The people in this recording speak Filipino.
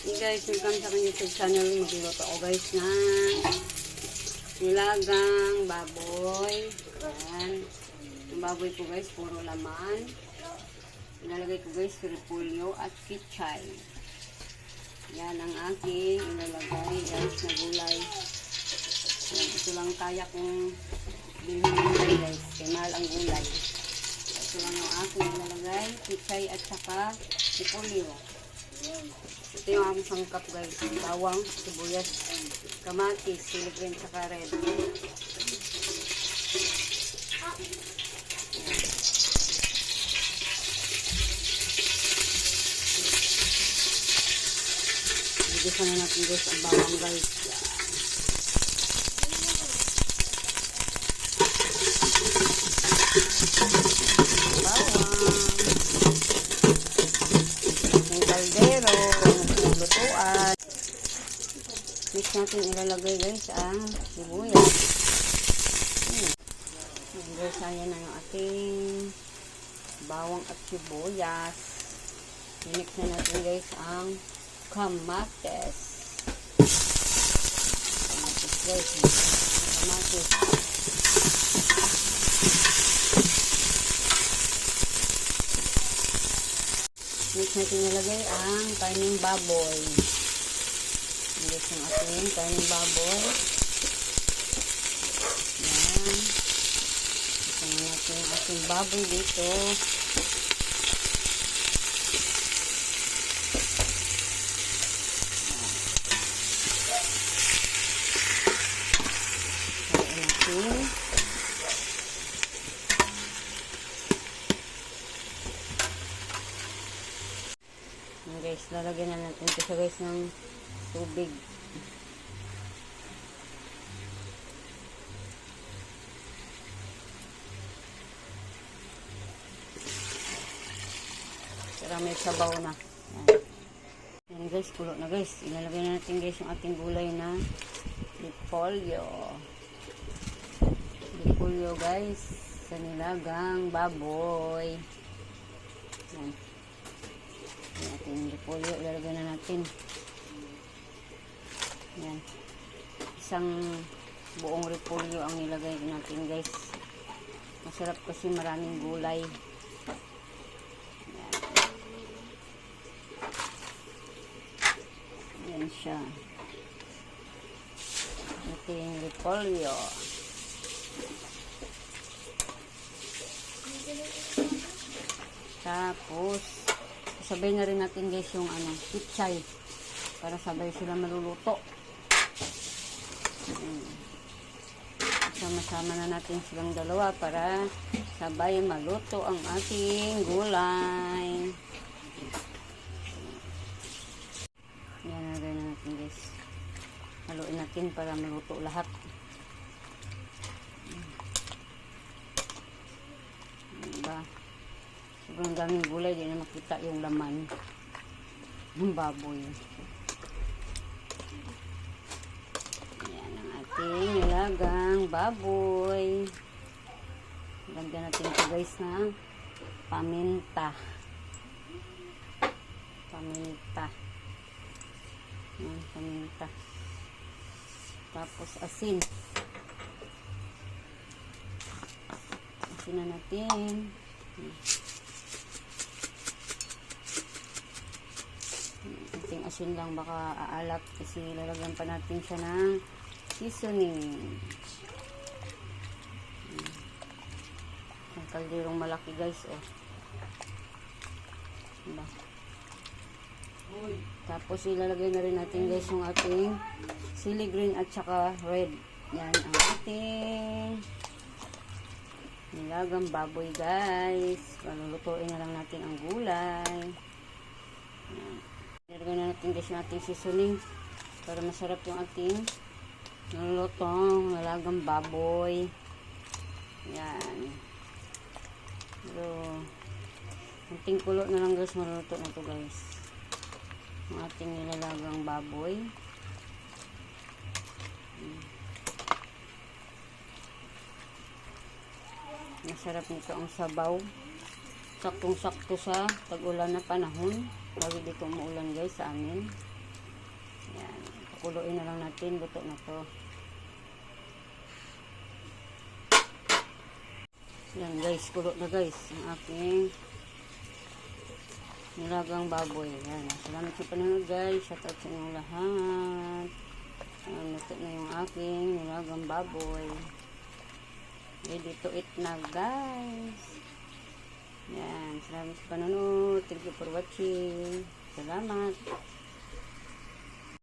Hey guys, welcome sa aking YouTube channel. Magluluto ako guys na nilagang baboy. Ayan. Yung baboy ko guys, puro laman. Ilalagay ko guys, repolyo at kichay. Yan ang aking ilalagay guys na gulay. Yan, ito lang kaya kong bilhin guys. Kaya mahal ang gulay. Ito lang yung aking ilalagay, kichay at saka repolyo. Ito yung aming sangkap guys. Bawang, sibuyas, kamatis, sili green, saka red. Bigyan na natin guys ang bawang guys. Bawang. Kaldero, lutuan. Mix natin ilalagay guys ang sibuyas. Guys, ayan na yung ating bawang at sibuyas. Mix na natin guys ang kamatis. Kamatis guys. Kamatis. Mix natin nilagay ang karning baboy. Mix yung ating karning baboy. Yan. Mix natin yung ating baboy dito. Kain natin. Guys, lalagyan na natin ito siya guys ng tubig. Para may sabaw na. Yan guys, kulo na guys. Ilalagay na natin guys yung ating gulay na repolyo. Repolyo guys sa nilagang baboy. Yan. Ating repolyo, ilalagay na natin. Yan. Isang buong repolyo ang nilagay natin guys. Masarap kasi maraming gulay. Yan. Yan siya. Ating repolyo. Tapos sabay na rin natin guys yung kichay para sabay sila maluluto. Sama-sama na natin silang dalawa para sabay maluto ang ating gulay. Yan na rin natin guys. Haluin natin para maluto lahat. Diba? Sobrang daming gulay, di na makita yung laman ng baboy. Ayan ang ating nilagang baboy. Lagyan natin ito guys na paminta. Paminta. Ayan, paminta. Tapos asin. Asin na natin. Ating asin lang, baka aalat kasi lalagyan pa natin siya ng seasoning. Ang kalderong malaki guys diba? Tapos ilalagay na rin natin guys yung ating sili green at saka red. Yan ang ating nilagang baboy guys. Palulutuin na lang natin ang gulay. Yan. Ilagay na natin guys yung ating seasoning para masarap yung ating nalulutong nilagang baboy. Yan. So, ating kulo na lang guys, maluluto na to guys. Yung ating nilagang baboy. Masarap nito ang sabaw. Saktong-sakto sa tag-ulan na panahon. Lagi dito umuulan guys sa amin. Yan. Pakuluin na lang natin. Luto na to. Yan guys. Kulo na guys. Ang aking nilagang baboy. Yan. Salamat sa panonood guys. Shout out sa inyong lahat. Yan. Luto na yung aking nilagang baboy. Ready to eat na guys. Yan. Salamat sa panonood. Thank you for watching. Salamat.